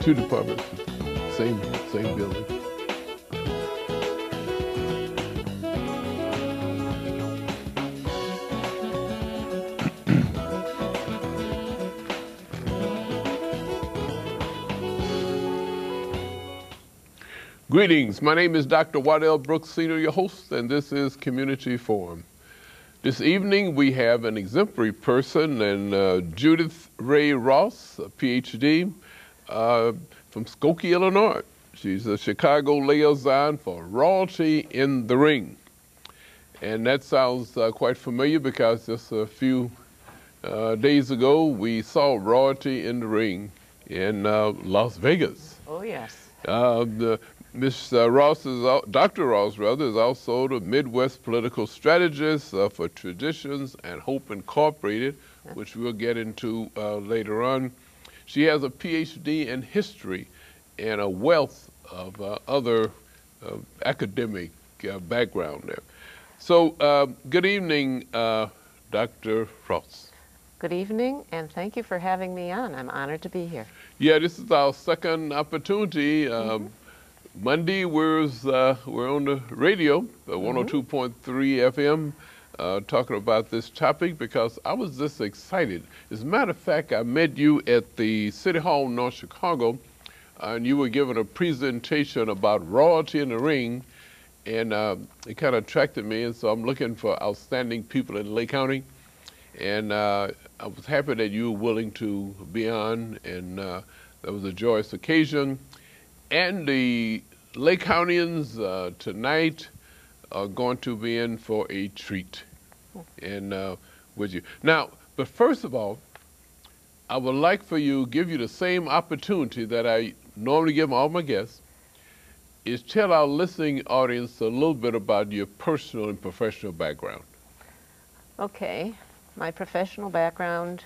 Two departments, same building. Greetings, my name is Dr. Waddell Brooks Sr., your host, and this is Community Forum. This evening we have an exemplary person, and Judith Ray Ross, a PhD from Skokie, Illinois. She's a Chicago liaison for Royalty in the Ring. And that sounds quite familiar because just a few days ago we saw Royalty in the Ring in Las Vegas. Oh, yes. Ms. Ross Dr. Ross is also the Midwest political strategist for Traditions and Hope Incorporated, which we'll get into later on. She has a PhD in history and a wealth of other academic background there. So good evening, Dr. Ross. Good evening, and thank you for having me on. I'm honored to be here. Yeah, this is our second opportunity. Monday we're on the radio, 102.3 FM, talking about this topic because I was just excited. As a matter of fact, I met you at the City Hall in North Chicago, and you were giving a presentation about Royalty in the Ring, and it kind of attracted me, and so I'm looking for outstanding people in Lake County, and I was happy that you were willing to be on, and that was a joyous occasion. And the Lake Countyans tonight are going to be in for a treat and with you. Now, but first of all, I would like for you to give you the same opportunity that I normally give all my guests, is tell our listening audience a little bit about your personal and professional background. Okay. My professional background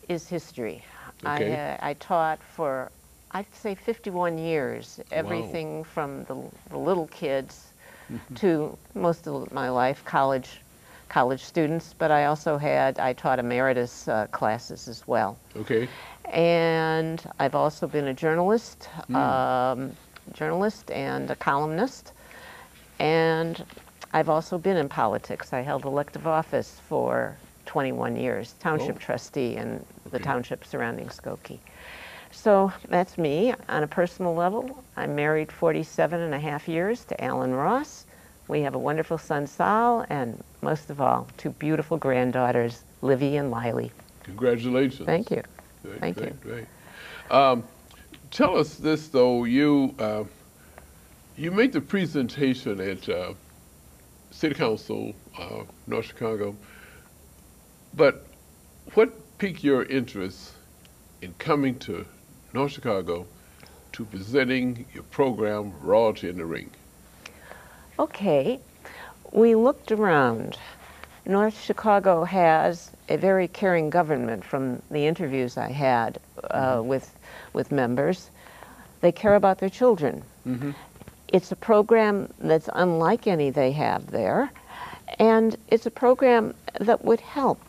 is history. Okay. I taught for, I'd say, 51 years, everything from the little kids to most of my life, college students, but I taught emeritus classes as well. Okay. And I've also been a journalist, journalist and a columnist, and I've also been in politics. I held elective office for 21 years, township trustee in the township surrounding Skokie. So that's me. On a personal level, I'm married 47.5 years to Alan Ross. We have a wonderful son, Sal, and most of all, two beautiful granddaughters, Livy and Lily. Congratulations. Thank you. Thank you. Great. Tell us this, though. You made the presentation at City Council, North Chicago, but what piqued your interest in coming to North Chicago to presenting your program, Royalty in the Ring? Okay, we looked around. North Chicago has a very caring government from the interviews I had with members. They care about their children. It's a program that's unlike any they have there, and it's a program that would help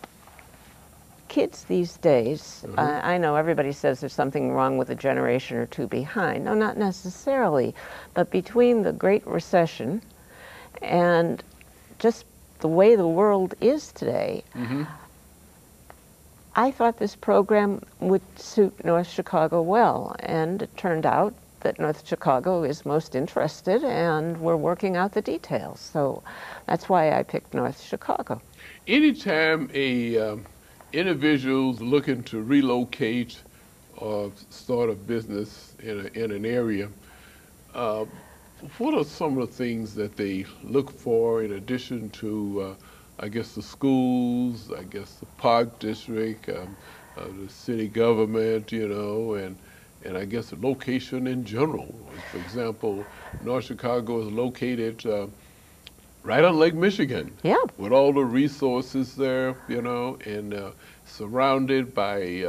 kids these days. I know everybody says there's something wrong with a generation or two behind. No, not necessarily, but between the Great Recession and just the way the world is today, I thought this program would suit North Chicago well, and it turned out that North Chicago is most interested, and we're working out the details. So that's why I picked North Chicago. Anytime a individual's looking to relocate or start a business in an area, what are some of the things that they look for in addition to, I guess, the schools, I guess the park district, the city government, you know, and I guess the location in general? For example, North Chicago is located right on Lake Michigan. Yeah. With all the resources there, you know, and surrounded by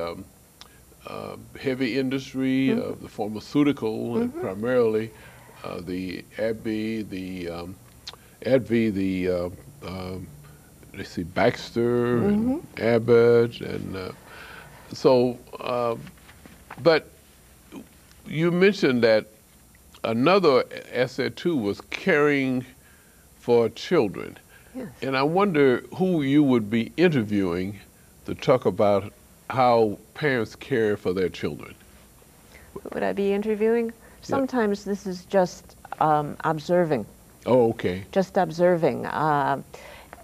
heavy industry, the pharmaceutical, and primarily the AbbVie, let's see, Baxter and Abbott, and so, but you mentioned that another asset too was caring for children. Yes. And I wonder who you would be interviewing to talk about how parents care for their children. Would I be interviewing? Sometimes this is just observing. Oh, okay. Just observing.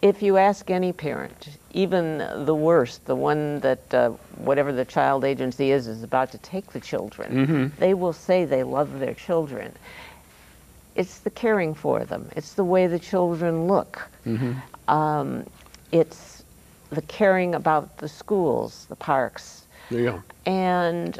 If you ask any parent, even the worst, the one that whatever the child agency is about to take the children, they will say they love their children. It's the caring for them. It's the way the children look. It's the caring about the schools, the parks. Yeah. And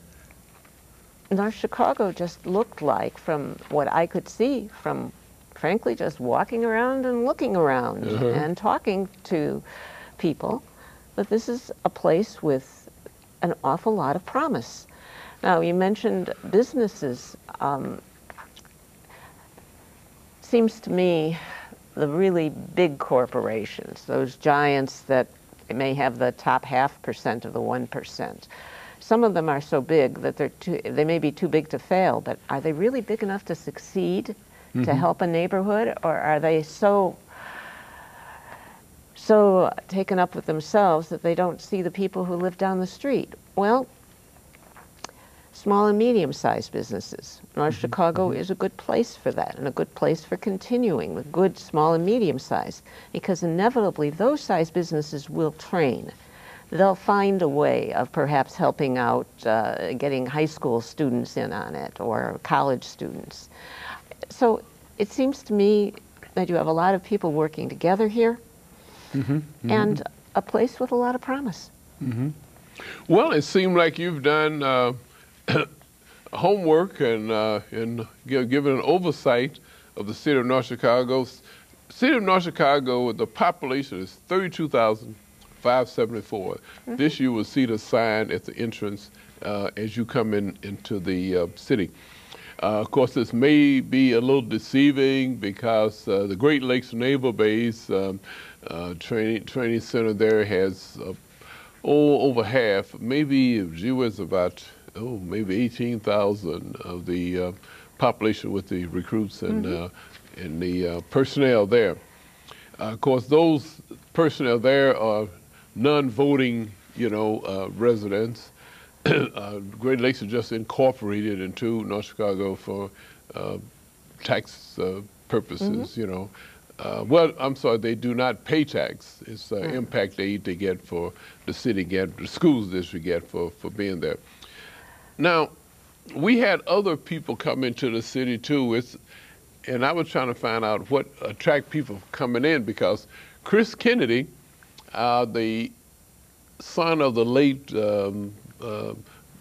North Chicago just looked like, from what I could see, from frankly just walking around and looking around and talking to people, that this is a place with an awful lot of promise. Now, you mentioned businesses. Seems to me the really big corporations, those giants that may have the top 0.5% of the 1%. Some of them are so big that they may be too big to fail, but are they really big enough to succeed, to help a neighborhood, or are they so taken up with themselves that they don't see the people who live down the street? Well, small and medium-sized businesses. North Chicago is a good place for that, and a good place for continuing with good small and medium-sized, because inevitably those size businesses will train. They'll find a way of perhaps helping out, getting high school students in on it, or college students. So it seems to me that you have a lot of people working together here, and a place with a lot of promise. Well, it seemed like you've done homework and given an oversight of the city of North Chicago. City of North Chicago, the population is 32,574. This you will see the sign at the entrance as you come into the city. Of course, this may be a little deceiving because the Great Lakes Naval Base training center there has over half, maybe about maybe 18,000 of the population with the recruits and the personnel there. Of course, those personnel there are non-voting, residents. Great Lakes are just incorporated into North Chicago for tax purposes, well, I'm sorry, they do not pay tax. It's impact aid they get for the city, the schools district get for being there. Now, we had other people come into the city too, and I was trying to find out what attract people coming in, because Chris Kennedy, the son of the late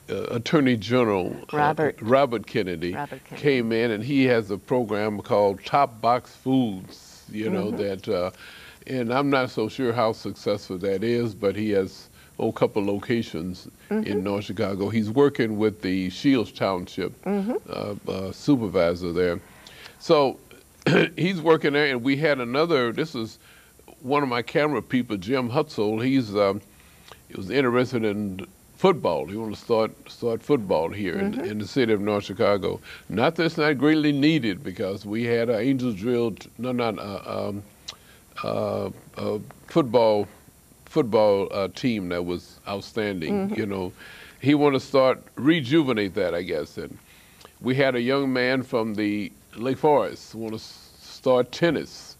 Attorney General Robert Kennedy, came in, and he has a program called Top Box Foods, that, and I'm not so sure how successful that is, but he has a couple locations in North Chicago. He's working with the Shields Township supervisor there. So he's working there, and we had another, this is one of my camera people, Jim Hutzel. He was interested in football. He wanted to start football here in the city of North Chicago. Not that it's not greatly needed, because we had an Angels drill, football team that was outstanding. He wanted to rejuvenate that, I guess. And we had a young man from the Lake Forest who wanted to start tennis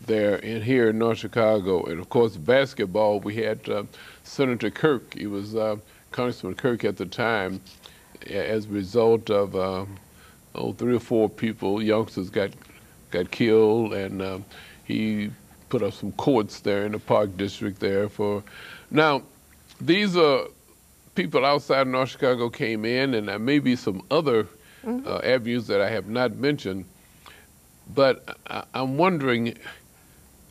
there here in North Chicago. And of course, basketball, we had Senator Kirk. He was Congressman Kirk at the time. As a result of 3 or 4 people, youngsters got killed, and he put up some courts there in the Park District there for. Now, these are people outside North Chicago came in, and there may be some other avenues that I have not mentioned, but I'm wondering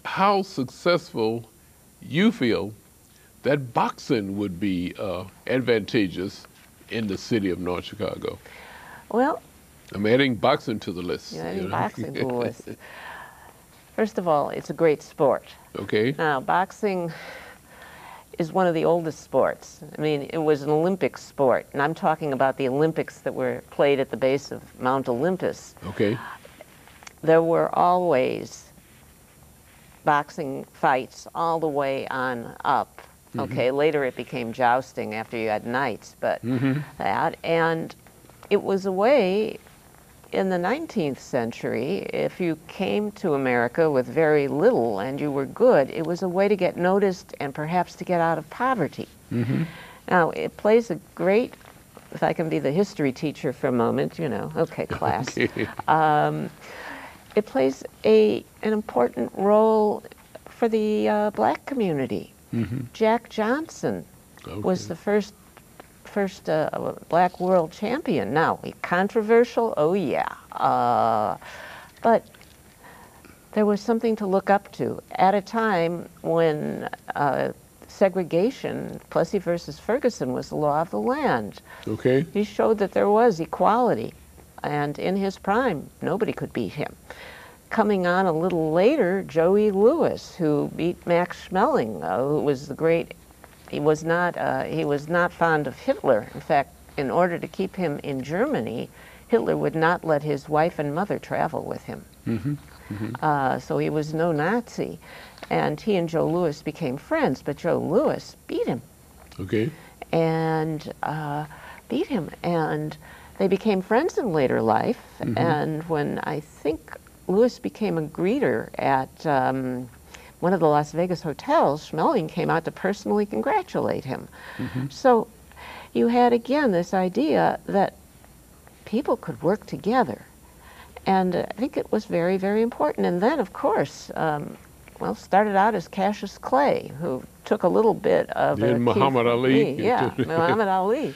how successful you feel that boxing would be advantageous in the city of North Chicago. Well, I'm adding boxing to the list. You're adding boxing to the list. First of all, it's a great sport. Okay. Now, boxing, is one of the oldest sports. I mean, it was an Olympic sport, and I'm talking about the Olympics that were played at the base of Mount Olympus. Okay. There were always boxing fights all the way on up. Okay, later it became jousting after you had knights, but that, and it was a way in the 19th century, if you came to America with very little and you were good, it was a way to get noticed and perhaps to get out of poverty. Now, it plays a great, if I can be the history teacher for a moment, you know, okay, class. Okay. It plays an important role for the black community. Jack Johnson was the first black world champion. Now, controversial, oh yeah, but there was something to look up to at a time when segregation, Plessy versus Ferguson, was the law of the land. Okay. He showed that there was equality, and in his prime, nobody could beat him. Coming on a little later, Joey Lewis, who beat Max Schmeling, who was the great. He was not fond of Hitler. In fact, in order to keep him in Germany, Hitler would not let his wife and mother travel with him. So he was no Nazi. And he and Joe Louis became friends, but Joe Louis beat him. Okay. And they became friends in later life. And when I think Louis became a greeter at one of the Las Vegas hotels, Schmeling came out to personally congratulate him. So you had, again, this idea that people could work together. And I think it was very, very important. And then, of course, well, started out as Cassius Clay, who took a little bit of Muhammad Ali. Yeah, Muhammad Ali,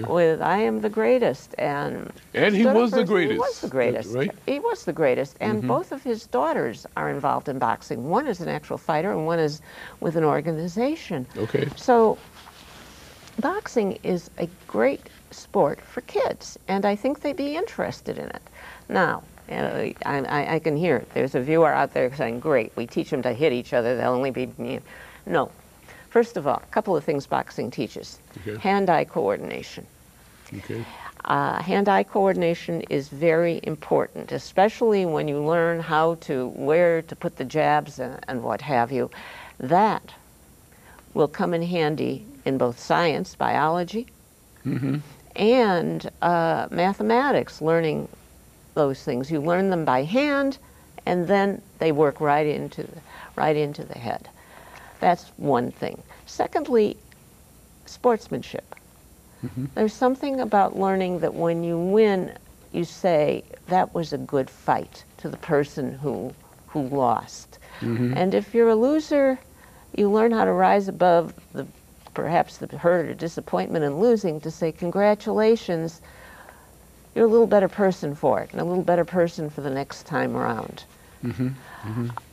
with "I am the greatest," and he was the greatest. He was the greatest. Right? He was the greatest, and both of his daughters are involved in boxing. One is an actual fighter, and one is with an organization. Okay. So, boxing is a great sport for kids, and I think they'd be interested in it. Now, I can hear it. There's a viewer out there saying, great, we teach them to hit each other, they'll only be... No. First of all, a couple of things boxing teaches. Hand-eye coordination. Okay. Hand-eye coordination is very important, especially when you learn where to put the jabs and what have you. That will come in handy in both science, biology, and mathematics, learning those things. You learn them by hand, and then they work right into the head. That's one thing. Secondly, sportsmanship. There's something about learning that when you win, you say, that was a good fight to the person who lost. And if you're a loser, you learn how to rise above perhaps the hurt or disappointment in losing to say, congratulations, you're a little better person for it, and a little better person for the next time around.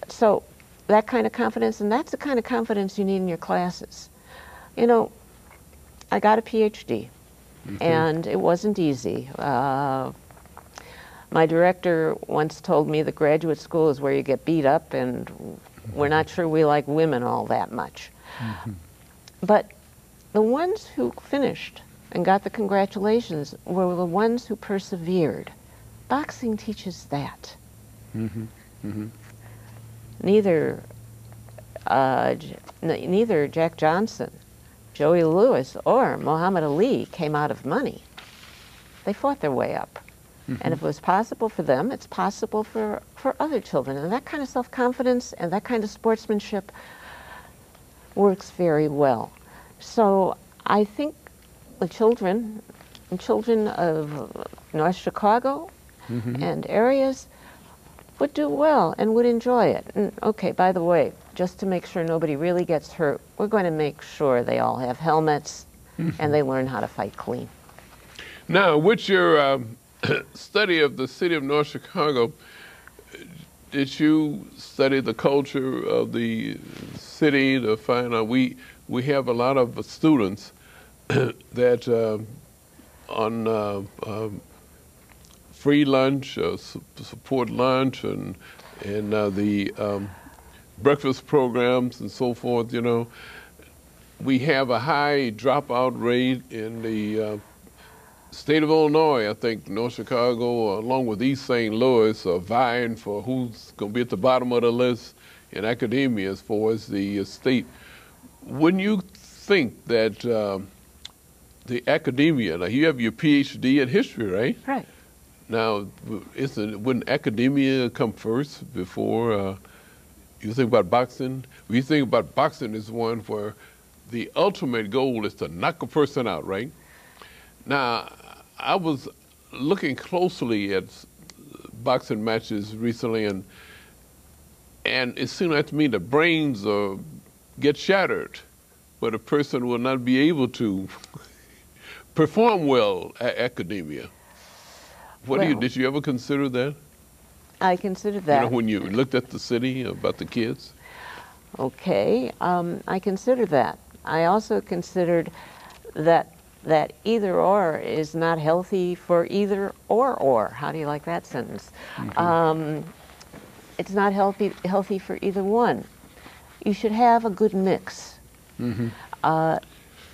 So that kind of confidence, and that's the kind of confidence you need in your classes. You know, I got a PhD, and it wasn't easy. My director once told me that graduate school is where you get beat up, and we're not sure we like women all that much. But the ones who finished and got the congratulations were the ones who persevered. Boxing teaches that. Neither Jack Johnson, Joey Lewis, or Muhammad Ali came out of money. They fought their way up. And if it was possible for them, it's possible for other children. And that kind of self-confidence and that kind of sportsmanship works very well. So I think the children of North Chicago and areas would do well and would enjoy it. And okay, by the way, just to make sure nobody really gets hurt, we're going to make sure they all have helmets and they learn how to fight clean. Now, with your study of the city of North Chicago, did you study the culture of the city to find out? We have a lot of students that on free lunch, support lunch, and the breakfast programs and so forth, you know, we have a high dropout rate in the state of Illinois. I think North Chicago, along with East St. Louis, are vying for who's going to be at the bottom of the list in academia as far as the state. Wouldn't you think that the academia, now you have your PhD in history, right? Right. Now, wouldn't academia come first before you think about boxing? When you think about boxing is one where the ultimate goal is to knock a person out, right? Now, I was looking closely at boxing matches recently, and it seemed like to me the brains get shattered, but a person will not be able to perform well at academia. Did you ever consider that? I considered that. You know, when you looked at the city about the kids? Okay, I considered that. I also considered that either or is not healthy for either or. How do you like that sentence? Mm-hmm. It's not healthy for either one. You should have a good mix. Mm-hmm.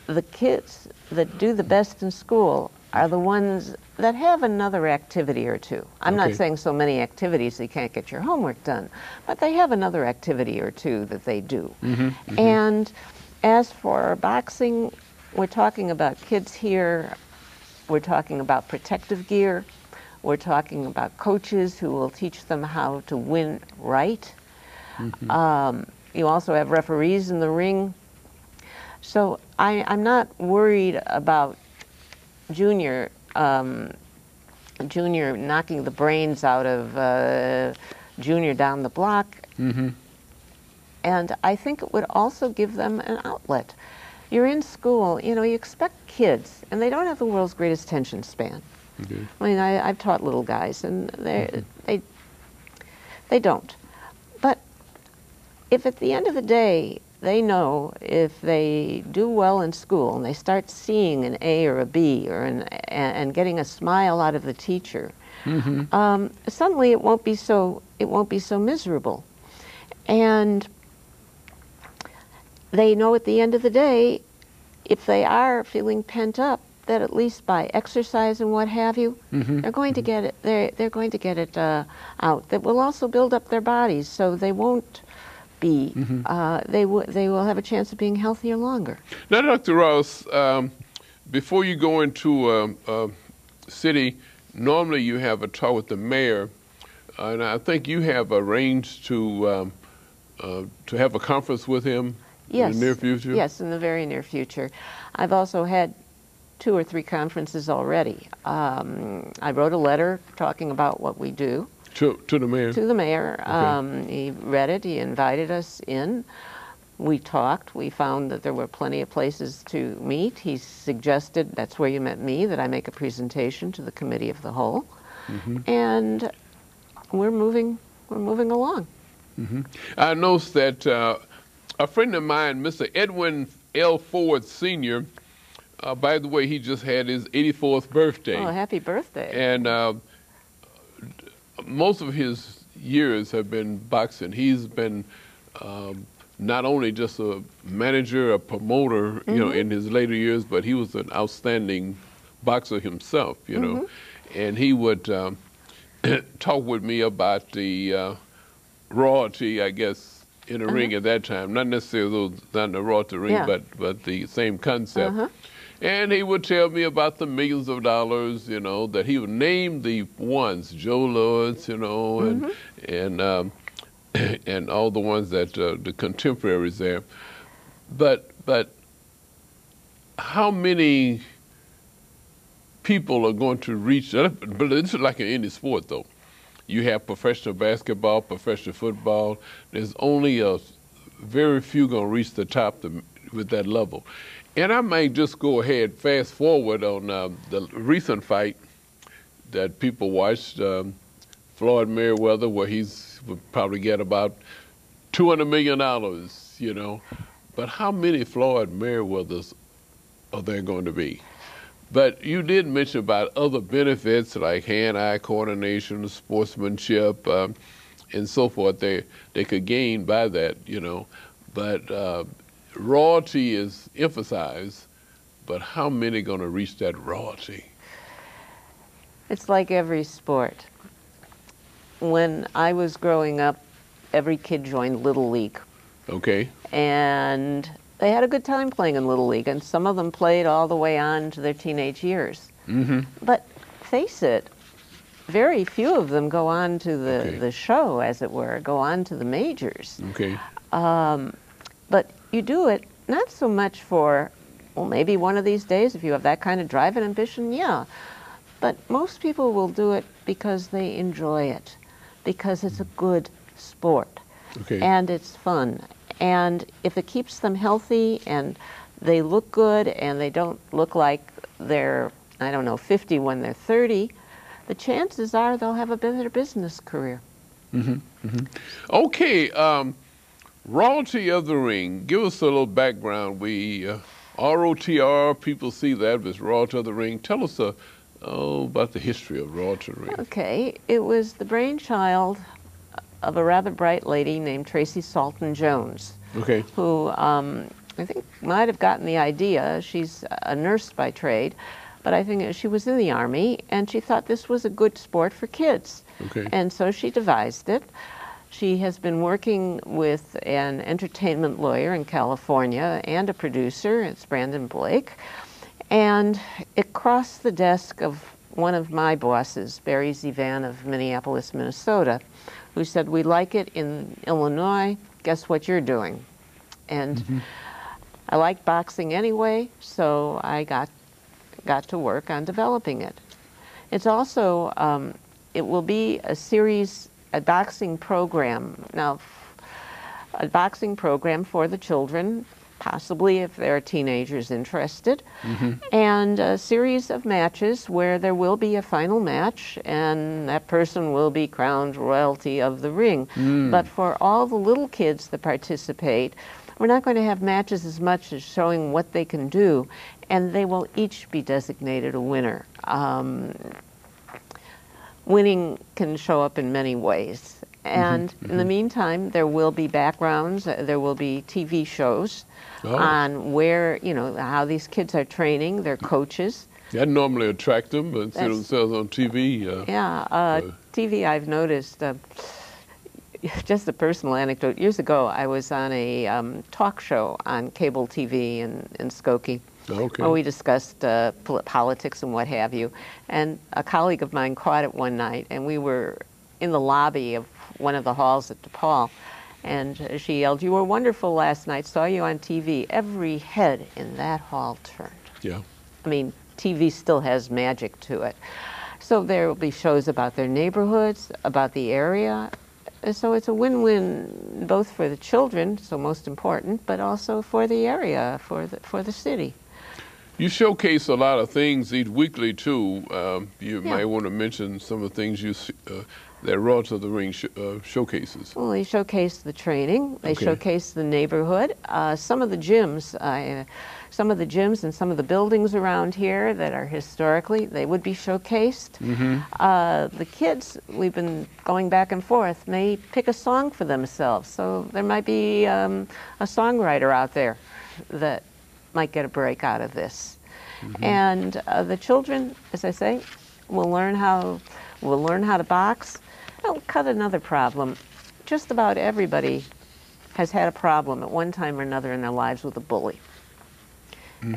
The kids that do the best in school are the ones that have another activity or two. I'm not saying so many activities you can't get your homework done, but they have another activity or two that they do. Mm-hmm. Mm-hmm. And as for boxing, we're talking about kids here, we're talking about protective gear, we're talking about coaches who will teach them how to win right. Mm-hmm. You also have referees in the ring. So I'm not worried about Junior knocking the brains out of Junior down the block. Mm-hmm. And I think it would also give them an outlet. You're in school, you know, you expect kids, and they don't have the world's greatest attention span. Okay. I mean, I've taught little guys, and they don't. But if at the end of the day, they know if they do well in school and they start seeing an A or a B and getting a smile out of the teacher, mm-hmm. Suddenly it won't be so miserable. And they know at the end of the day, if they are feeling pent up, that at least by exercise and what have you, mm-hmm. they're going to get it. They're going to get it out. That will also build up their bodies, so they won't be. Mm-hmm. They will have a chance of being healthier longer. Now, Dr. Ross, before you go into a city, normally you have a talk with the mayor, and I think you have arranged to have a conference with him. Yes. In the near future? Yes, in the very near future. I've also had 2 or 3 conferences already. I wrote a letter talking about what we do. To the mayor? To the mayor. Okay. He read it. He invited us in. We talked. We found that there were plenty of places to meet. He suggested, that's where you met me, that I make a presentation to the Committee of the Whole. Mm-hmm. And we're moving along. Mm-hmm. I noticed that a friend of mine, Mr. Edwin L. Ford Sr., by the way, he just had his 84th birthday. Oh, happy birthday. And most of his years have been boxing. He's been not only just a manager, a promoter, mm-hmm. you know, in his later years, but he was an outstanding boxer himself, you know. Mm-hmm. And he would talk with me about the royalty, I guess, in the ring at that time. Not necessarily not in the royalty ring, yeah. but the same concept. And he would tell me about the millions of dollars, you know, that he would name the ones, Joe Lewis, you know, mm-hmm. and all the ones that the contemporaries there. But how many people are going to reach? But it's like in any sport, though. You have professional basketball, professional football. There's only a very few going to reach the top with that level. And I might just go ahead, fast forward on the recent fight that people watched, Floyd Mayweather, where he's would probably get about $200 million, you know. But how many Floyd Mayweathers are there going to be? But you did mention about other benefits like hand-eye coordination, sportsmanship, and so forth. They could gain by that, you know. But royalty is emphasized, but how many going to reach that royalty? It's like every sport. When I was growing up, every kid joined Little League. Okay. And they had a good time playing in Little League, and some of them played all the way on to their teenage years. Mm-hmm. But face it, very few of them go on to Okay. the show, as it were, go on to the majors. Okay. But you do it not so much for, well, maybe one of these days, if you have that kind of drive and ambition, yeah. But most people will do it because they enjoy it, because it's a good sport. Okay. And it's fun. And if it keeps them healthy and they look good and they don't look like they're, I don't know, 50 when they're 30, the chances are they'll have a better business career. Mm-hmm. Mm-hmm. Okay. Royalty of the Ring. Give us a little background. We ROTR, people see that as Royalty of the Ring. Tell us about the history of Royalty of the Ring. Okay. It was the brainchild of a rather bright lady named Tracy Salton Jones, Okay. who I think might have gotten the idea. She's a nurse by trade, but I think she was in the Army, and she thought this was a good sport for kids. Okay. And so she devised it. She has been working with an entertainment lawyer in California and a producer, it's Brandon Blake, and it crossed the desk of one of my bosses, Barry Zivan of Minneapolis, Minnesota, who said, "We like it in Illinois, guess what you're doing?" And I like boxing anyway, so I got to work on developing it. It's also, it will be a boxing program. Now, a boxing program for the children, possibly if there are teenagers interested, and a series of matches where there will be a final match and that person will be crowned royalty of the ring. But for all the little kids that participate, we're not going to have matches as much as showing what they can do, and they will each be designated a winner. Winning can show up in many ways. And in the meantime, there will be backgrounds, there will be TV shows on where, you know, how these kids are training, their coaches. That normally attract them, but see themselves on TV. TV I've noticed, just a personal anecdote. Years ago, I was on a talk show on cable TV in Skokie. Okay. Where we discussed politics and what have you. And a colleague of mine caught it one night, and we were in the lobby of one of the halls at DePaul, and she yelled, "You were wonderful last night, saw you on TV." Every head in that hall turned. Yeah. I mean, TV still has magic to it. So there will be shows about their neighborhoods, about the area. So it's a win-win both for the children, so most important, but also for the area, for the city. You showcase a lot of things each weekly too. You might want to mention some of the things that Royalty of the Ring showcases. Well, they showcase the training. They showcase the neighborhood. Some of the gyms, and some of the buildings around here that are historically, they would be showcased. The kids, we've been going back and forth, may pick a song for themselves. So there might be a songwriter out there that might get a break out of this. And the children, as I say, will learn how to box. I'll cut another problem. Just about everybody has had a problem at one time or another in their lives with a bully.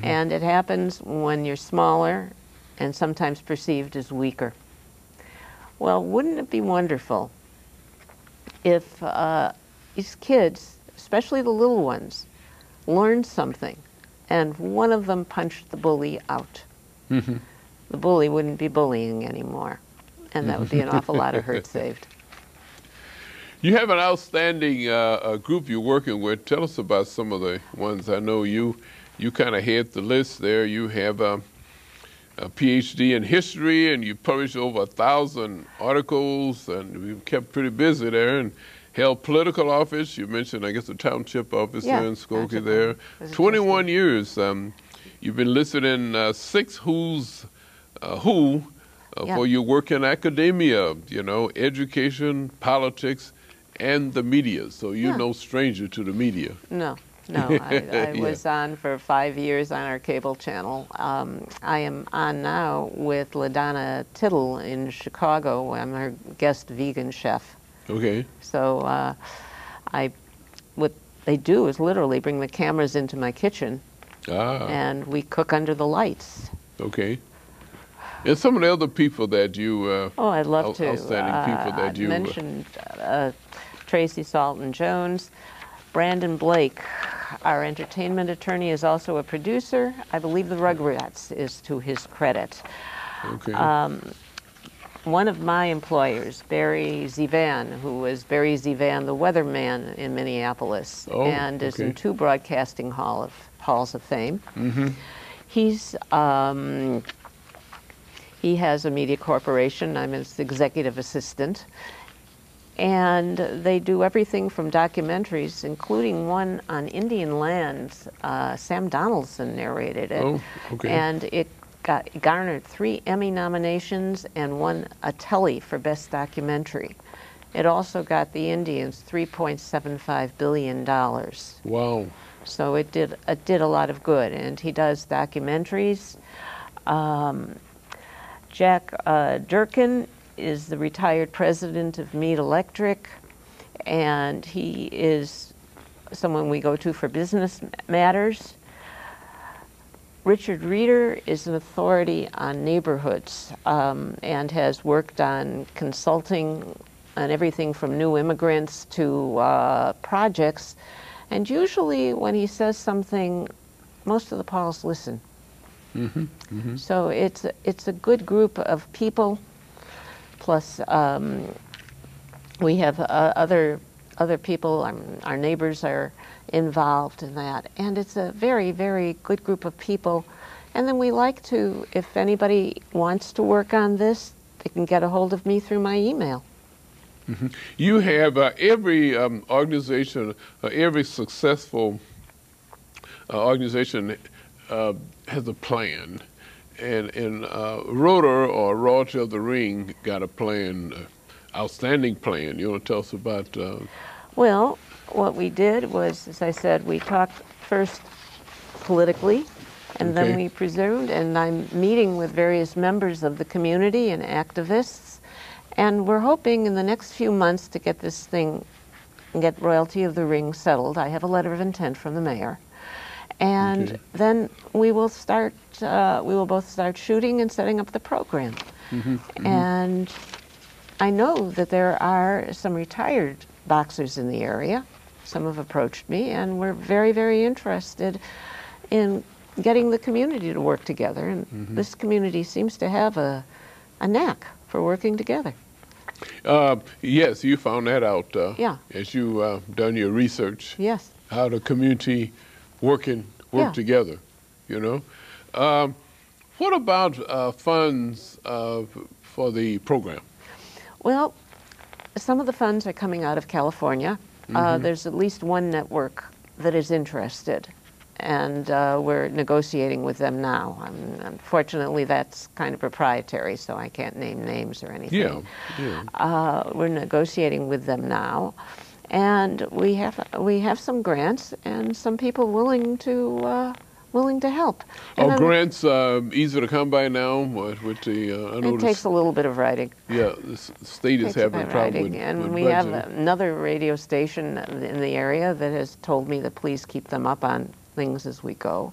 And it happens when you're smaller and sometimes perceived as weaker. Well, wouldn't it be wonderful if these kids, especially the little ones, learned something and one of them punched the bully out? The bully wouldn't be bullying anymore, and that would be an awful lot of hurt saved. You have an outstanding group you're working with. Tell us about some of the ones. I know you kind of head the list there. You have a PhD in history, and you published over 1,000 articles, and we've kept pretty busy there, and held political office. You mentioned, I guess, the township office there in Skokie there. 21 years. You've been listed in 6 Who's Who for your work in academia, you know, education, politics, and the media. So you're no stranger to the media. No. No, I Yeah. was on for 5 years on our cable channel. I am on now with LaDonna Tittle in Chicago. I'm her guest vegan chef. Okay. So what they do is literally bring the cameras into my kitchen, Ah, and we cook under the lights. okay. And some of the other people that you, Oh, I'd love to. outstanding people that I you mentioned Tracy Salton Jones. Brandon Blake, our entertainment attorney, is also a producer. I believe the Rugrats is to his credit. okay. One of my employers, Barry Zivan, who was Barry Zivan, the weatherman in Minneapolis, Oh, and is in okay. 2 broadcasting halls of fame. Mm-hmm. He has a media corporation. I'm his executive assistant. And they do everything from documentaries, including one on Indian lands. Sam Donaldson narrated it. Oh, okay. And it garnered 3 Emmy nominations and won a Telly for Best Documentary. It also got the Indians $3.75 billion. Wow. So it did a lot of good, and he does documentaries. Jack Durkin is the retired president of Mead Electric, and he is someone we go to for business matters. Richard Reeder is an authority on neighborhoods and has worked on consulting on everything from new immigrants to projects. And usually when he says something, most of the Pauls listen. Mm-hmm. Mm-hmm. So it's a good group of people. Plus, we have other people. Our neighbors are involved in that, and it's a very, very good group of people. And then we like to, if anybody wants to work on this, they can get a hold of me through my email. Mm-hmm. You have every organization, every successful organization has a plan. And Rotor or Royalty of the Ring got a plan, outstanding plan. You want to tell us about? Well, what we did was, as I said, we talked first politically, and then we presumed, and I'm meeting with various members of the community and activists, and we're hoping in the next few months to get this thing, get Royalty of the Ring settled. I have a letter of intent from the mayor. And then we will start. We will both start shooting and setting up the program. Mm-hmm, mm-hmm. And I know that there are some retired boxers in the area. Some have approached me, and we're very, very interested in getting the community to work together. And this community seems to have a knack for working together. Yes, you found that out. Yeah. As you done your research. Yes. How the community work together, you know. What about funds for the program? Well, some of the funds are coming out of California. There's at least one network that is interested, and we're negotiating with them now. Unfortunately, that's kind of proprietary, so I can't name names or anything. Yeah. We're negotiating with them now. And we have some grants and some people willing to help. And Grants easy to come by now with the. I know it takes a little bit of writing. Yeah, the state is having a problem with and we budget. have another radio station in the area that has told me to please keep them up on things as we go.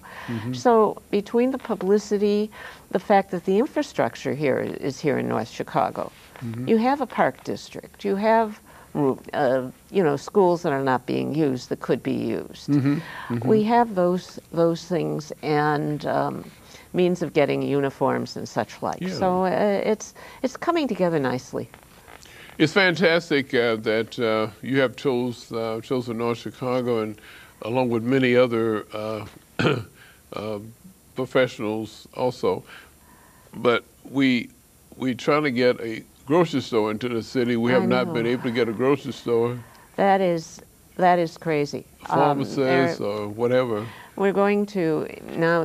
So between the publicity, the fact that the infrastructure here is here in North Chicago, you have a park district, you have schools that are not being used that could be used. We have those things and means of getting uniforms and such like. Yeah. So it's coming together nicely. It's fantastic that you have chosen North Chicago, and along with many other professionals also. But we trying to get a grocery store into the city. We have not been able to get a grocery store. That is crazy. Pharmacists or whatever. We're going to now.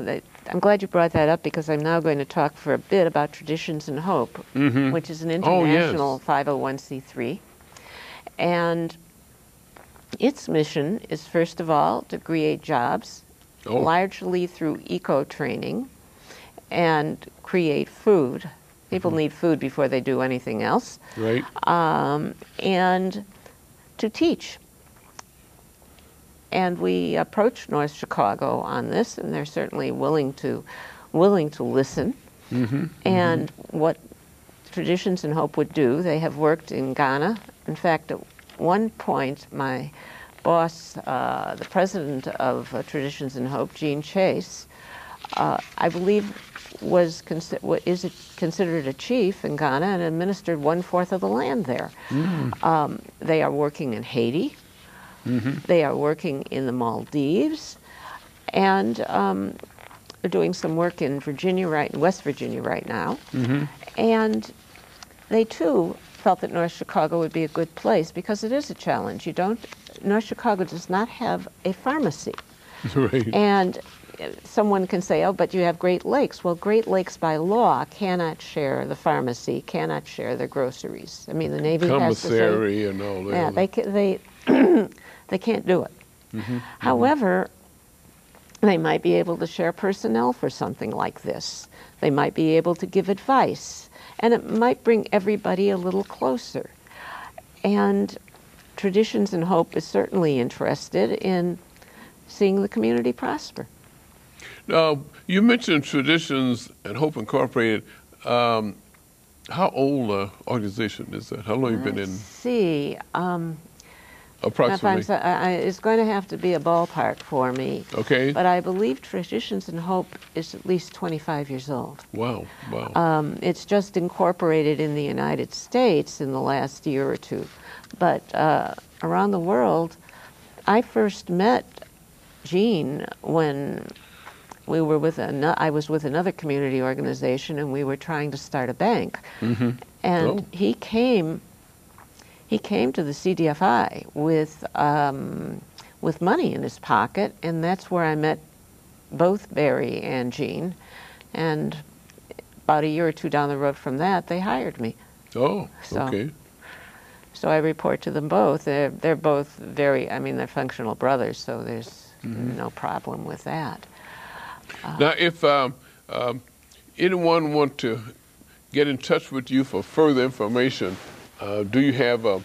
I'm glad you brought that up because I'm now going to talk for a bit about Traditions and Hope, which is an international 501c3, and its mission is, first of all, to create jobs, largely through eco-training, and create food. People need food before they do anything else. Right. And to teach. And we approached North Chicago on this, and they're certainly willing to listen. And what Traditions in Hope would do, they have worked in Ghana. In fact, at one point, my boss, the president of Traditions in Hope, Gene Chase, I believe is considered a chief in Ghana and administered 1/4 of the land there. They are working in Haiti. They are working in the Maldives, and they're doing some work in West Virginia right now. And they too felt that North Chicago would be a good place because it is a challenge. North Chicago does not have a pharmacy. Right. And someone can say, oh, but you have Great Lakes. Well, Great Lakes by law cannot share the pharmacy, cannot share their groceries. I mean, the Navy has to say, commissary and all that. Yeah, they can't do it. However, they might be able to share personnel for something like this. They might be able to give advice, and it might bring everybody a little closer. And Traditions in Hope is certainly interested in seeing the community prosper. Now, you mentioned Traditions and Hope Incorporated. How old an organization is that? How long have you been in? See, Approximately. It's going to have to be a ballpark for me. Okay. But I believe Traditions in Hope is at least 25 years old. Wow, wow. It's just incorporated in the United States in the last year or two. But around the world, I first met Gene when we were I was with another community organization, and we were trying to start a bank. And he came to the CDFI with money in his pocket, and that's where I met both Barry and Gene. And about a year or two down the road from that, they hired me. Oh, okay. So I report to them both. They're both they're functional brothers, so there's no problem with that. Now, if anyone want to get in touch with you for further information, do you have a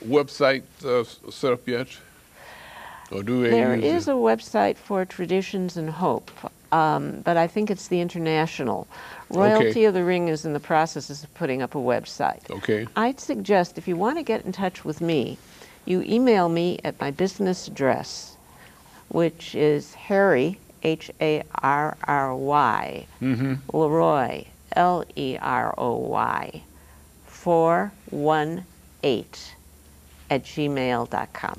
website set up yet? Or do they There is a website for Traditions in Hope, but I think it's the international. Royalty of the Ring is in the process of putting up a website. Okay. I'd suggest if you want to get in touch with me, you email me at my business address, which is Harry, Harry, Leroy, Leroy, 418 @gmail.com.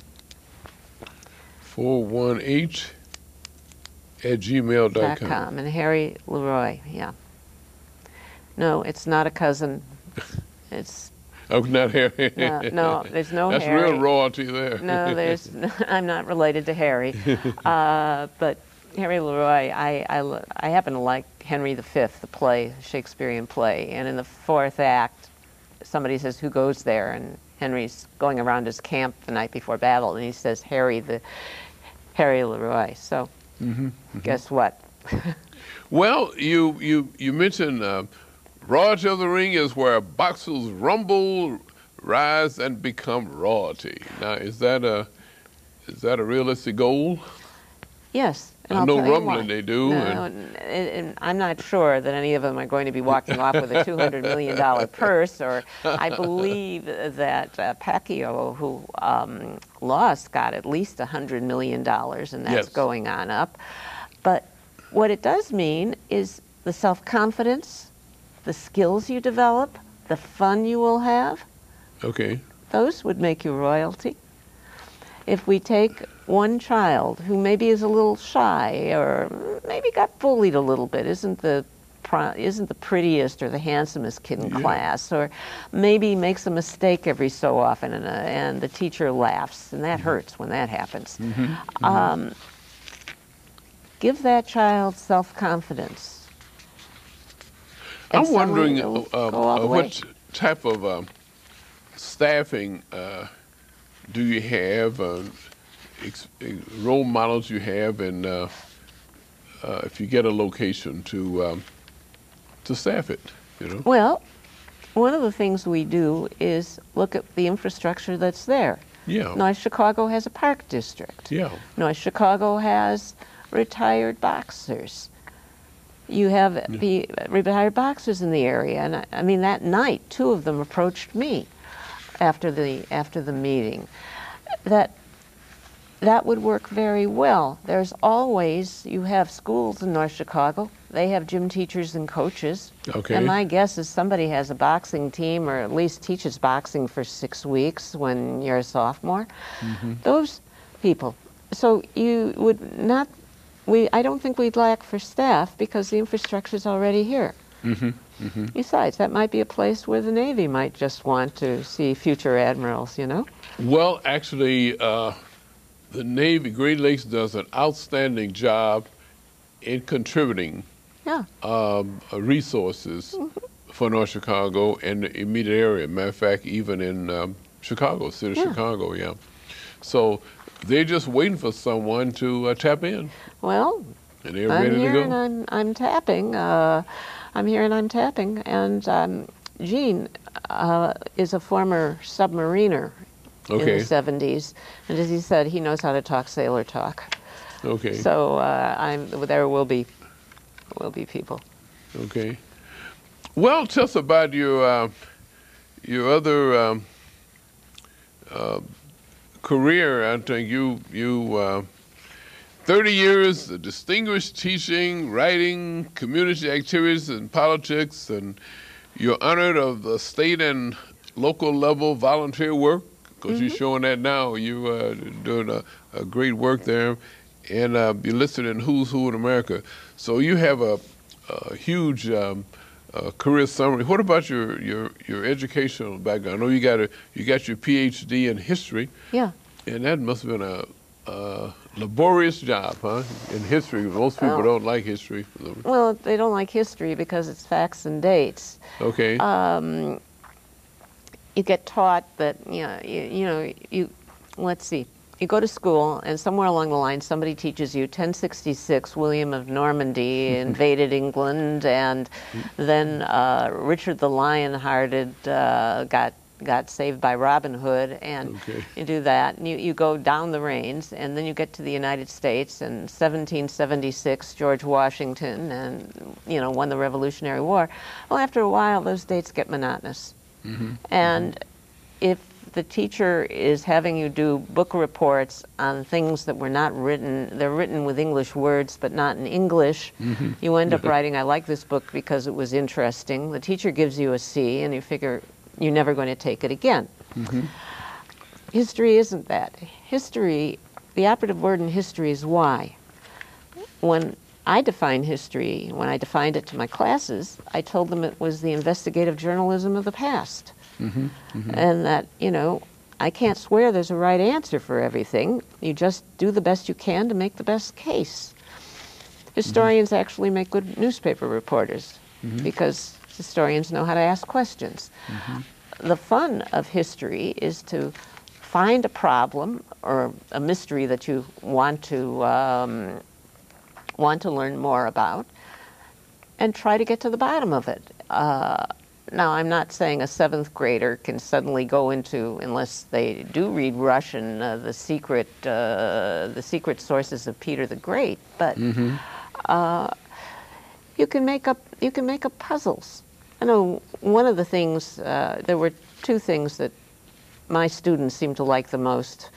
418 @gmail.com. And Harry Leroy, yeah. No, it's not a cousin. It's Oh, not Harry. no, there's no That's Harry. real royalty there. No, I'm not related to Harry. But Harry Leroy, I happen to like Henry V, the play, Shakespearean play. And in the fourth act, somebody says, who goes there? And Henry's going around his camp the night before battle, and he says, Harry Leroy. So, guess what? Well, you mentioned Royalty of the Ring is where boxers rumble, rise, and become royalty. Now, is that a realistic goal? Yes. And I I'll know tell you rumbling why. they do. And I'm not sure that any of them are going to be walking off with a $200 million purse. Or I believe that Pacquiao, who lost, got at least $100 million, and that's going on up. But what it does mean is the self-confidence, the skills you develop, the fun you will have. Okay. Those would make you royalty. If we take one child who maybe is a little shy or maybe got bullied a little bit, isn't the prettiest or the handsomest kid in class, or maybe makes a mistake every so often, and the teacher laughs, and that hurts when that happens. Give that child self-confidence. I'm wondering what type of staffing do you have role models you have, and if you get a location to staff it, you know? Well, one of the things we do is look at the infrastructure that's there. Yeah. North Chicago has a park district. Yeah. North Chicago has retired boxers. You have retired boxers in the area, and I mean that night, 2 of them approached me after the meeting. That would work very well. There's always, you have schools in North Chicago. They have gym teachers and coaches. Okay. And my guess is somebody has a boxing team, or at least teaches boxing for 6 weeks when you're a sophomore. Those people. So you would not, I don't think we'd lack for staff because the infrastructure's already here. Besides, that might be a place where the Navy might just want to see future admirals, you know? Well, actually, the Navy, Great Lakes, does an outstanding job in contributing resources for North Chicago and the immediate area. Matter of fact, even in Chicago, city of Chicago, So they're just waiting for someone to tap in. Well, and they're ready to go. And I'm tapping. I'm here and I'm tapping. And Gene is a former submariner in the 70s, and as he said, he knows how to talk sailor talk. Okay. So there will be people. Okay. Well, tell us about your other career. I think you 30 years of distinguished teaching, writing, community activities, and politics, and you're honored of the state and local level volunteer work. Because you're showing that now. You doing a great work there, and you're listed in Who's Who in America. So you have a huge career summary. What about your educational background? I know you got your PhD in history. Yeah. And that must have been a laborious job, huh? In history, most people don't like history. Well, they don't like history because it's facts and dates. Okay. You get taught that, let's see, you go to school and somewhere along the line somebody teaches you 1066 William of Normandy invaded England, and then Richard the Lionhearted got saved by Robin Hood, and you do that, and you go down the reigns, and then you get to the United States, and 1776 George Washington, and won the Revolutionary War. Well, after a while those dates get monotonous. And if the teacher is having you do book reports on things that were not written, they're written with English words but not in English, you end up writing, I like this book because it was interesting. The teacher gives you a C, and you figure you're never going to take it again. History isn't that. History, the operative word in history is why. When I define history, when I defined it to my classes, I told them it was the investigative journalism of the past. And that, I can't swear there's a right answer for everything. You just do the best you can to make the best case. Historians actually make good newspaper reporters because historians know how to ask questions. The fun of history is to find a problem or a mystery that you want to learn more about, and try to get to the bottom of it. Now, I'm not saying a 7th grader can suddenly go into, unless they do read Russian, the secret sources of Peter the Great, but you can make up puzzles. I know one of the things, there were 2 things that my students seemed to like the most: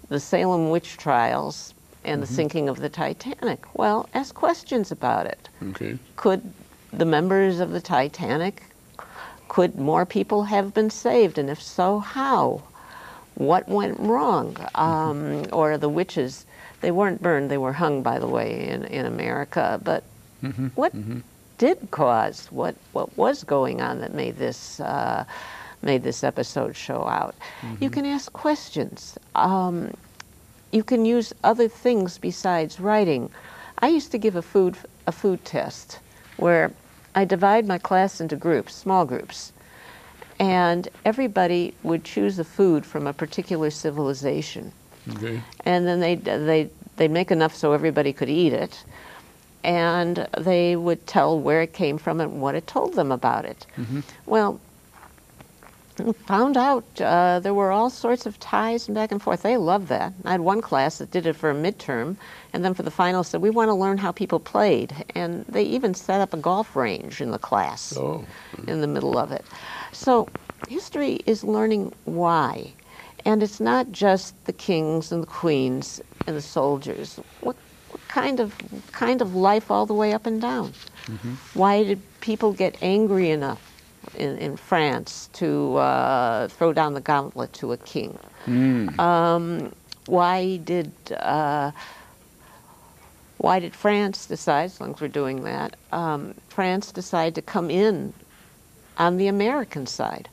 the Salem witch trials and the sinking of the Titanic. Well, ask questions about it. Could the members of the Titanic, could more people have been saved? And if so, how? What went wrong? Or the witches, they weren't burned, they were hung, by the way, in America. But what did cause, what was going on that made this episode show out? You can ask questions. You can use other things besides writing. I used to give a food test where I divide my class into groups, small groups, and everybody would choose a food from a particular civilization. Okay. And then they'd make enough so everybody could eat it, and they would tell where it came from and what it told them about it. Well, we found out there were all sorts of ties and back and forth. They loved that. I had one class that did it for a midterm, and then for the final said, we want to learn how people played. And they even set up a golf range in the class in the middle of it. So history is learning why. And it's not just the kings and the queens and the soldiers. What kind of life all the way up and down? Why did people get angry enough in France to throw down the gauntlet to a king? Why did France decide, as long as we're doing that, France decide to come in on the American side,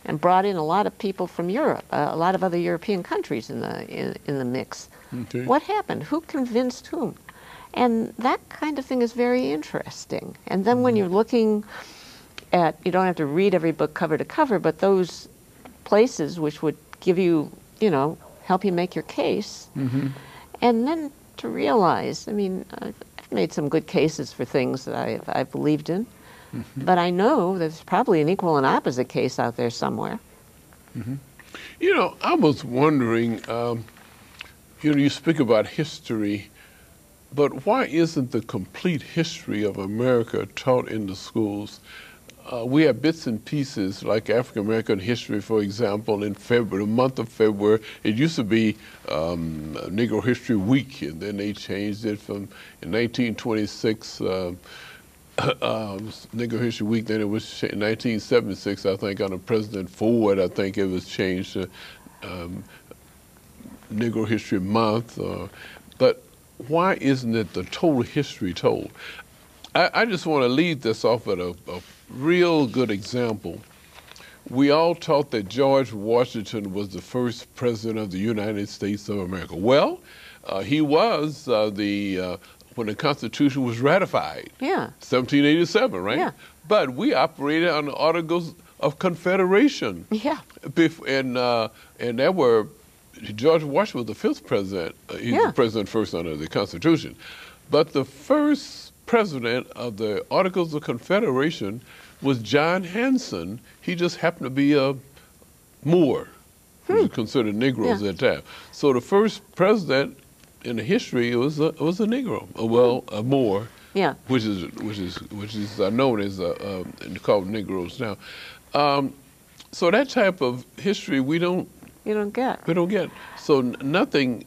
and brought in a lot of people from Europe, a lot of other European countries in the mix? Okay. What happened? Who convinced whom? And that kind of thing is very interesting. And then when you're looking at, you don't have to read every book cover to cover, but those places which would give you, help you make your case. And then to realize, I mean, I've made some good cases for things that I've believed in, but I know there's probably an equal and opposite case out there somewhere. I was wondering, you speak about history, but why isn't the complete history of America taught in the schools? We have bits and pieces, like African American history, for example, in February, the month of February. It used to be Negro History Week, and then they changed it from, in 1926, Negro History Week. Then it was in 1976, I think, under President Ford, I think it was changed to Negro History Month. But why isn't it the total history told? I just want to lead this off with a real good example. We all thought that George Washington was the first president of the United States of America. Well, he was when the Constitution was ratified. 1787, right? Yeah. But we operated on the Articles of Confederation. Yeah. And there were, George Washington was the fifth president. He's the president first under the Constitution. But the first president of the Articles of Confederation was John Hanson. He just happened to be a Moor, who was considered Negroes at that time. So the first president in the history was a Negro, a Moor, which is known as called Negroes now. So that type of history you don't get. So nothing.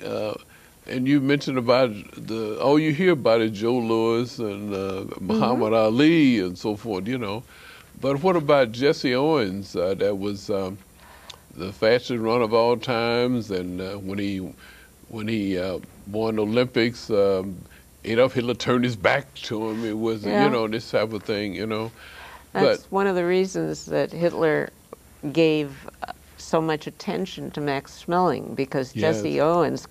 And you mentioned about all you hear about is Joe Louis and Muhammad Ali and so forth, But what about Jesse Owens? That was the fastest run of all times, and when he won the Olympics, Adolf Hitler turned his back to him. It was, this type of thing, That's one of the reasons that Hitler gave so much attention to Max Schmeling, because Jesse Owens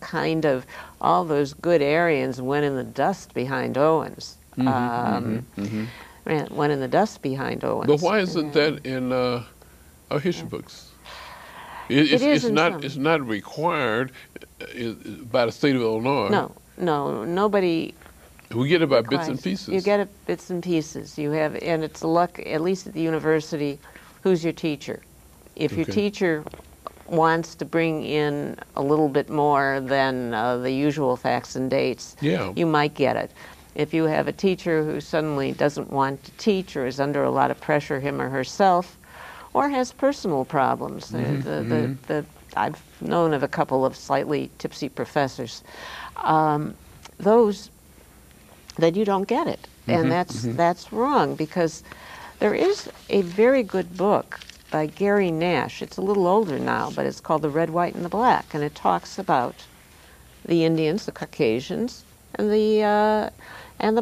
all those good Aryans went in the dust behind Owens. Went in the dust behind Owens. But why isn't that in our history books? It's not required by the state of Illinois. No, nobody. We get it by bits and pieces. You get it bits and pieces. You have, and it's luck. At least at the university, who's your teacher? If your teacher wants to bring in a little bit more than the usual facts and dates, you might get it. If you have a teacher who suddenly doesn't want to teach, or is under a lot of pressure, him or herself, or has personal problems, I've known of a couple of slightly tipsy professors, those that you don't get it, and that's wrong, because there is a very good book by Gary Nash. It's a little older now, but it's called The Red, White, and the Black, and it talks about the Indians, the Caucasians, and the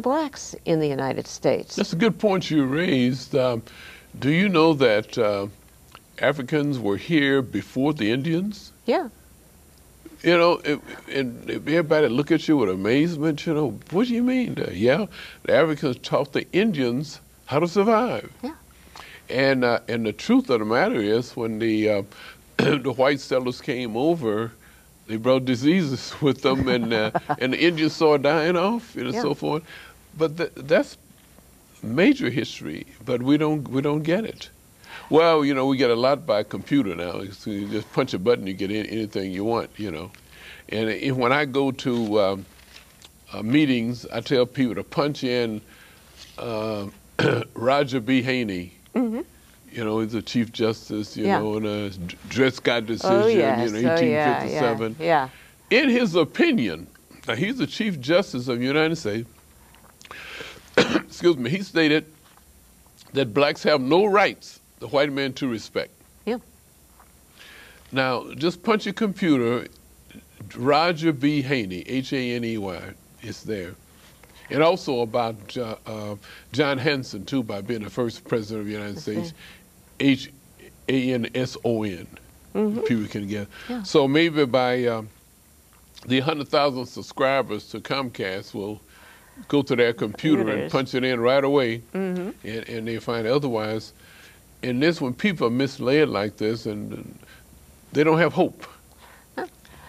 blacks in the United States. That's a good point you raised. Do you know that Africans were here before the Indians? Yeah. And everybody look at you with amazement, what do you mean? The Africans taught the Indians how to survive. Yeah. And the truth of the matter is, when the the white settlers came over, they brought diseases with them, and the Indians saw dying off, and so forth. But that's major history, but we don't get it. Well, you know, we get a lot by computer now. So you just punch a button, you get anything you want, you know. And when I go to meetings, I tell people to punch in Roger B. Haney. Mm-hmm. You know, he's a Chief Justice, you know, in a Dred Scott decision, you know, 1857. Yeah. In his opinion, now he's the Chief Justice of the United States, excuse me, he stated that blacks have no rights the white man to respect. Yeah. Now, just punch your computer, Roger B. Haney, Haney, is there. And also about John Hanson, too, by being the first president of the United States, Hanson, people can get. Yeah. So maybe by the 100,000 subscribers to Comcast will go to their computer and punch it in right away, and they find otherwise. And this, when people are misled like this, and they don't have hope,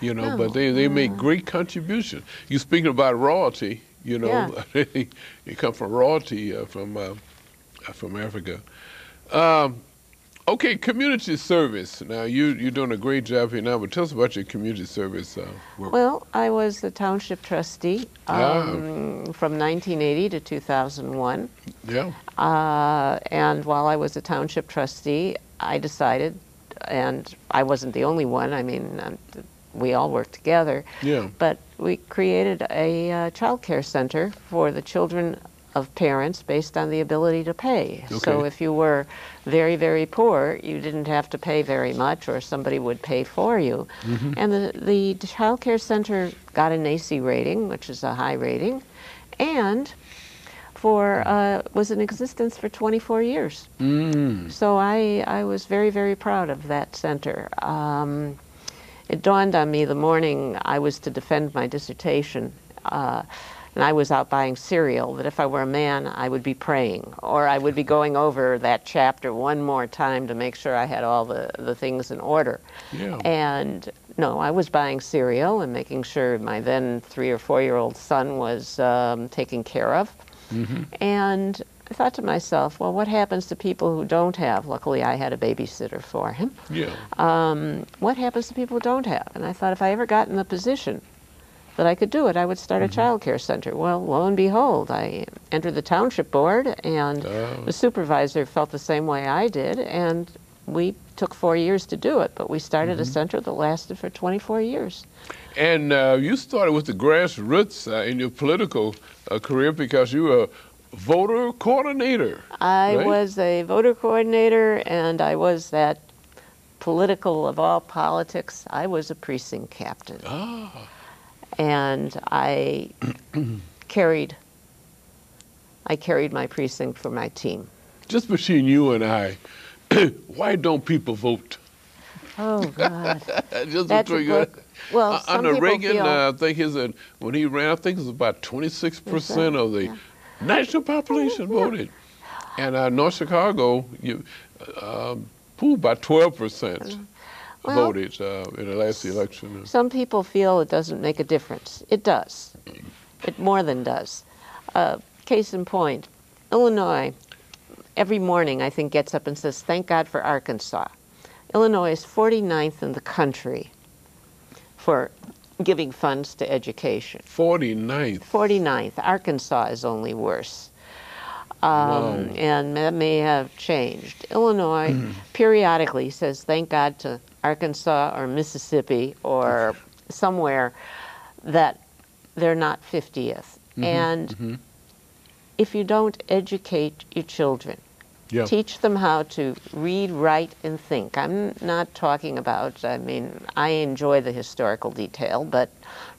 you know, but they make great contribution. You're speaking about royalty, you know, you come from royalty from Africa. Okay, community service. Now, you're doing a great job here now, but tell us about your community service work. Well, I was the township trustee from 1980 to 2001. Yeah. And while I was a township trustee, I decided, and I wasn't the only one, I mean, we all worked together, but we created a child care center for the children of parents based on the ability to pay. Okay. So if you were very, very poor, you didn't have to pay very much, or somebody would pay for you. And the child care center got an AC rating, which is a high rating, and was in existence for 24 years. So I was very, very proud of that center. It dawned on me the morning I was to defend my dissertation, and I was out buying cereal, that if I were a man, I would be praying, or I would be going over that chapter one more time to make sure I had all the things in order. Yeah. And no, I was buying cereal and making sure my then 3 or 4-year-old son was taken care of. And I thought to myself, well, what happens to people who don't have? Luckily, I had a babysitter for him. Yeah. What happens to people who don't have? And I thought, if I ever got in the position that I could do it, I would start a child care center. Well, lo and behold, I entered the township board, and the supervisor felt the same way I did, and we took 4 years to do it, but we started a center that lasted for 24 years. And you started with the grassroots in your political career because you were a voter coordinator. I was a voter coordinator, and I was that political of all politics. I was a precinct captain. And I carried my precinct for my team. Just between you and I, why don't people vote? Oh, God. Just between you. Well, under Reagan, I think when he ran, I think it was about 26% of the national population voted. And North Chicago, about 12%. Voted in the last election. Some people feel it doesn't make a difference. It does. It more than does. Case in point, Illinois, every morning I think gets up and says, thank God for Arkansas. Illinois is 49th in the country for giving funds to education. 49th? 49th. Arkansas is only worse. And that may have changed. Illinois periodically says, thank God to Arkansas or Mississippi or somewhere that they're not 50th. And if you don't educate your children, teach them how to read, write, and think. I'm not talking about, I mean, I enjoy the historical detail, but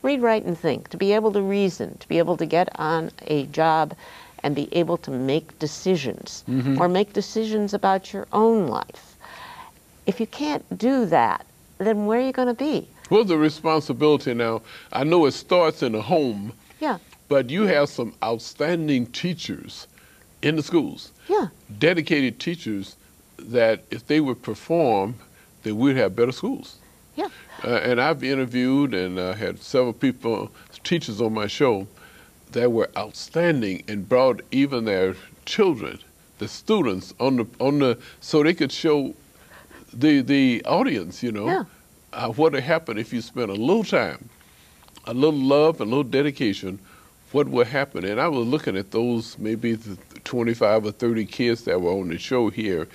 read, write, and think. To be able to reason, to be able to get on a job and be able to make decisions, or make decisions about your own life. If you can't do that, then where are you going to be? Well, the responsibility now, I know it starts in the home, but you have some outstanding teachers in the schools. Dedicated teachers that if they would perform, then we'd have better schools. Yeah. And I've interviewed and had several people, teachers on my show, that were outstanding and brought even their children, the students, so they could show the audience, you know, Yeah. what would happen if you spent a little time, a little love, a little dedication, what would happen. And I was looking at those maybe the 25 or 30 kids that were on the show here.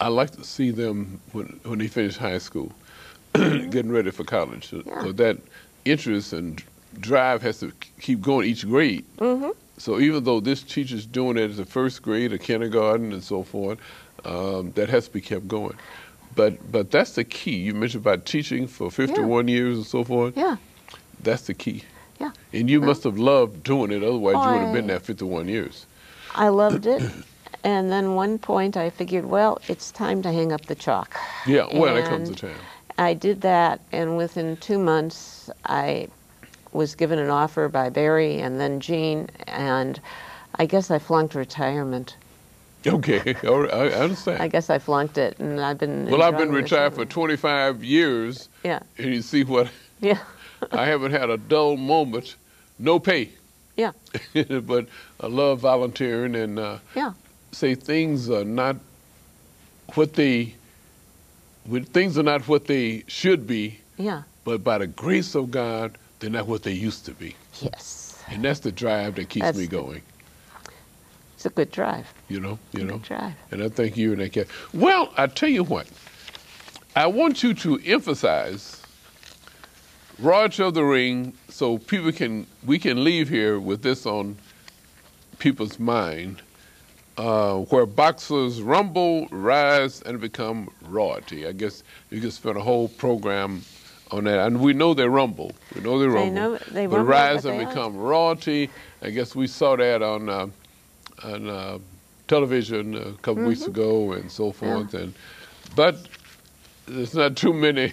I like to see them when they finish high school, getting ready for college. Yeah. So that interest and drive has to keep going each grade. Mm-hmm. So even though this teacher's doing it as a first grade, a kindergarten, and so forth, that has to be kept going. But that's the key. You mentioned about teaching for 51 years and so forth. Yeah. That's the key. Yeah. And you must have loved doing it, otherwise you would have been I- there 51 years. I loved it. And then one point I figured, well, it's time to hang up the chalk. Yeah, well, that comes And to time. I did that, and within 2 months, I was given an offer by Barry and then Gene, and I guess I flunked retirement. Okay, all right, I understand. I guess I flunked it, and I've been. Well, I've been enjoying this retired for one. 25 years, Yeah, and you see what, yeah, I haven't had a dull moment, no pay. yeah, But I love volunteering and yeah, say things are not what they, when things are not what they should be, yeah. but by the grace of God, they're not what they used to be. Yes, And that's the drive that keeps That's me the- going, it's a good drive. you know. Good drive. And I thank you and that cat. Well, I tell you what, I want you to emphasize Royalty of the Ring so we can leave here with this on people's mind, where boxers rumble, rise, and become royalty. I guess you could spend a whole program on that. And we know they rumble. We know they rumble. They but rumble, rise but and they are- become royalty. I guess we saw that on television a couple weeks ago and so forth. But there's not too many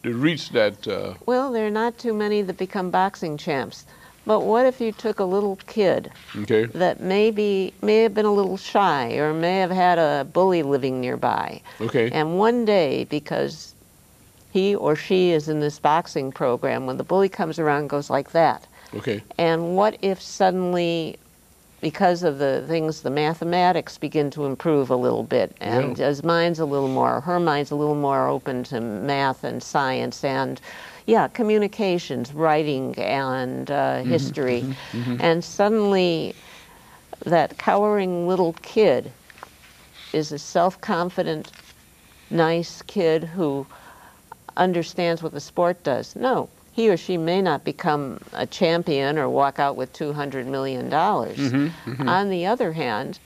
to reach that. Well, there are not too many that become boxing champs. But what if you took a little kid Okay. that may have been a little shy or may have had a bully living nearby, Okay. and one day, because he or she is in this boxing program, when the bully comes around, goes like that. Okay. And what if suddenly, because of the things, the mathematics begin to improve a little bit, and his mind's a little more, her mind's a little more open to math and science and, communications, writing, and history. And suddenly that cowering little kid is a self-confident, nice kid who understands what the sport does. No, he or she may not become a champion or walk out with $200 million. On the other hand,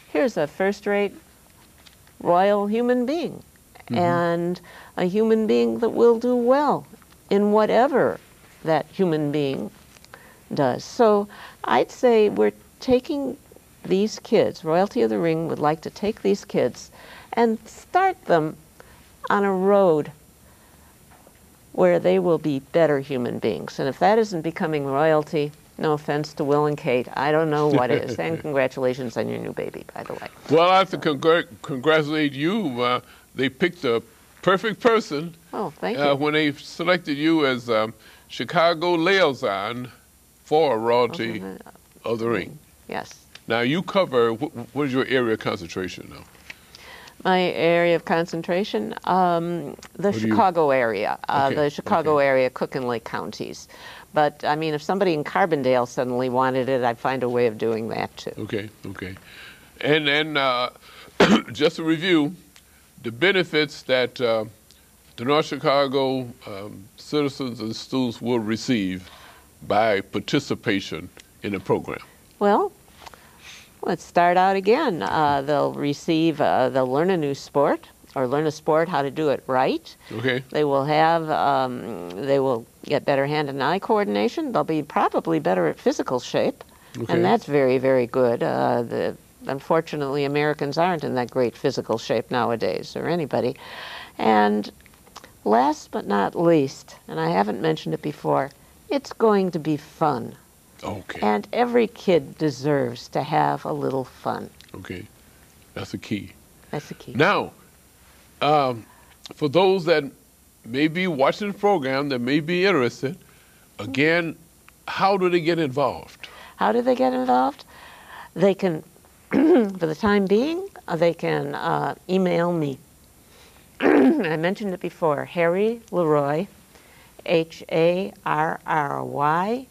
here's a first-rate royal human being, and a human being that will do well in whatever that human being does. So I'd say we're taking these kids, Royalty of the Ring would like to take these kids and start them on a road where they will be better human beings. And if that isn't becoming royalty, no offense to Will and Kate, I don't know what is. And congratulations on your new baby, by the way. Well, I have to congratulate you. They picked the perfect person Oh, thank you. when they selected you as Chicago liaison for Royalty of the Ring. Yes. Now, you cover, what is your area of concentration now? My area of concentration, the do you- Chicago area, Okay, the Chicago okay. area, Cook and Lake counties. But, I mean, if somebody in Carbondale suddenly wanted it, I'd find a way of doing that, too. Okay, okay. And then, just to review, the benefits that the North Chicago citizens and students will receive by participation in the program. Well, let's start out again. They'll receive, they'll learn a new sport, or learn a sport how to do it right. Okay? They will have, they will get better hand and eye coordination. They'll be probably better at physical shape, Okay. and that's very, very good. Unfortunately, Americans aren't in that great physical shape nowadays, or anybody. And last but not least, and I haven't mentioned it before, it's going to be fun. Okay. And every kid deserves to have a little fun. Okay. That's the key. That's the key. Now, for those that may be watching the program that may be interested, again, how do they get involved? How do they get involved? They can, for the time being, they can email me. I mentioned it before, Harry Leroy, Harry Leroy,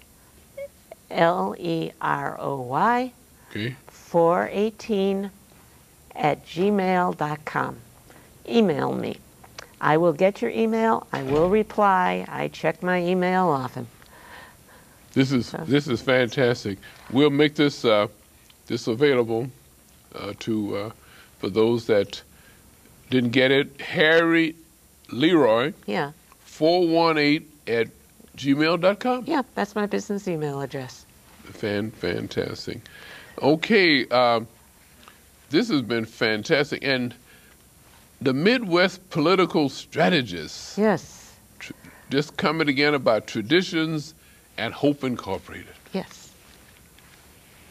Okay. 418 at gmail.com. Email me. I will get your email. I will reply. I check my email often. This is fantastic. We'll make this this available for those that didn't get it. Harry Leroy, Yeah. 418 at gmail.com. Yeah, that's my business email address. Fantastic. Okay, this has been fantastic. And the Midwest Political Strategist, Yes. just coming again about traditions and Hope Incorporated. Yes.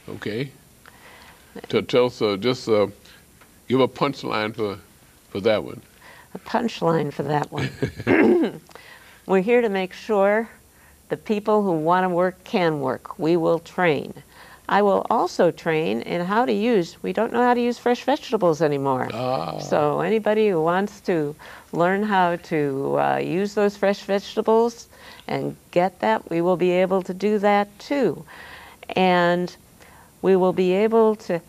Okay. To tell us, just give a punchline for that one. A punchline for that one. We're here to make sure the people who want to work can work. We will train. I will also train in how to use, we don't know how to use fresh vegetables anymore. So anybody who wants to learn how to use those fresh vegetables and get that, we will be able to do that too. And we will be able to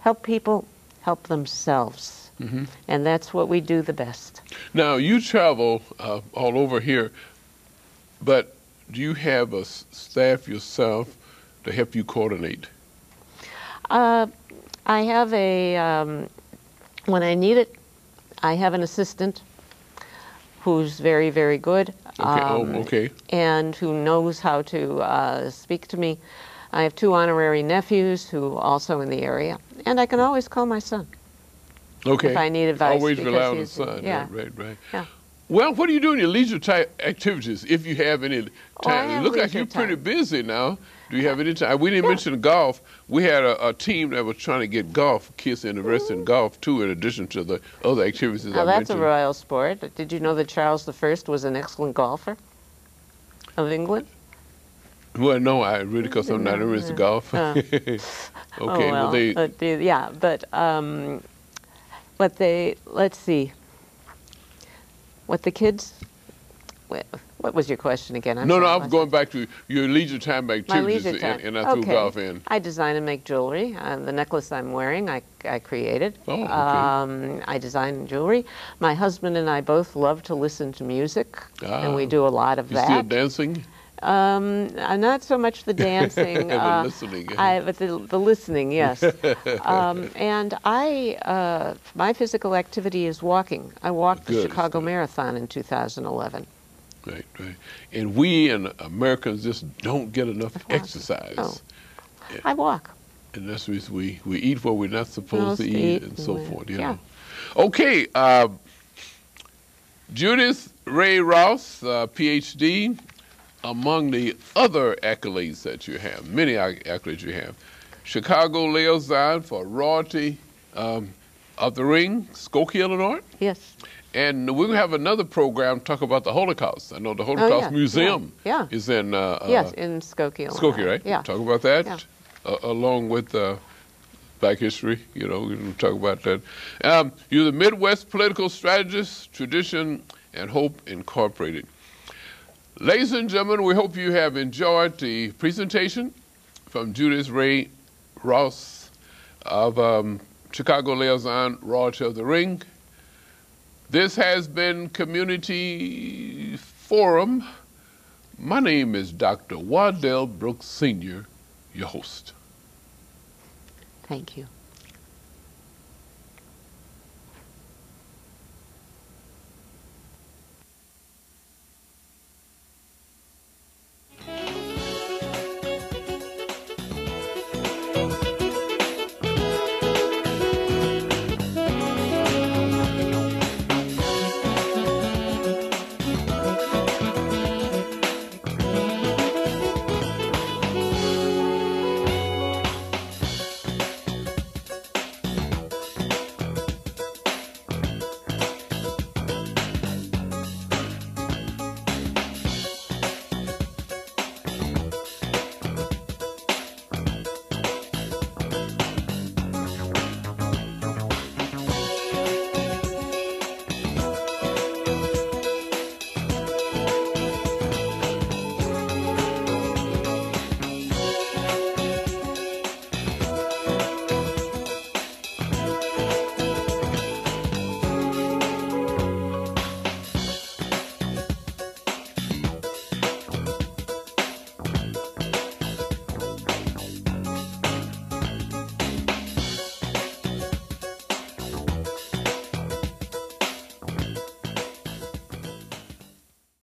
help people help themselves. Mm-hmm. And that's what we do the best. Now, you travel all over here, but do you have a staff yourself to help you coordinate? I have when I need it, I have an assistant who's very, very good. Okay. Okay. And who knows how to speak to me. I have 2 honorary nephews who are also in the area. And I can always call my son. Okay. If I need advice. Always because rely on the he's- son. Yeah. Right. Yeah. Well, what do you do in your leisure time activities, if you have any time? I have It looks like leisure you're pretty time. busy now. Do you have any time? We didn't mention golf. We had a team that was trying to get golf, kids interested in golf, too, in addition to the other activities Now I that's a mentioned. royal sport. Did you know that Charles I was an excellent golfer of England? Well, no, I really, because I'm not interested in golf. Okay, Oh, well, yeah, but they, let's see, what the kids, what was your question again? No, sorry, I was going back to your leisure time My activities, leisure time. and I threw Okay. golf in. I design and make jewelry. The necklace I'm wearing, I created. Oh, okay. I design jewelry. My husband and I both love to listen to music, and we do a lot of You that. still dancing? Not so much the dancing, The listening. but the listening, yes. And my physical activity is walking. I walked the Good, Chicago good. Marathon in 2011. Right. And we and Americans just don't get enough exercise. Oh. I walk. And that's the reason we eat what we're not supposed to eat and so forth. You yeah. know. Okay, Judith Ray Rouse, PhD, among the other accolades that you have, many accolades you have, Chicago Liaison for Royalty of the Ring, Skokie, Illinois. Yes. And we're going to have another program talk about the Holocaust. I know the Holocaust yeah, Museum yeah. is in Yes, in Skokie, Illinois. Skokie, right? Yeah. Talk about that Yeah. along with Black history. You know, we're going to talk about that. You're the Midwest Political Strategist, Tradition and Hope Incorporated. Ladies and gentlemen, we hope you have enjoyed the presentation from Judith Ray Rouse of Chicago Liaison, Royalty of the Ring. This has been Community Forum. My name is Dr. Waddell Brooks Sr., your host. Thank you.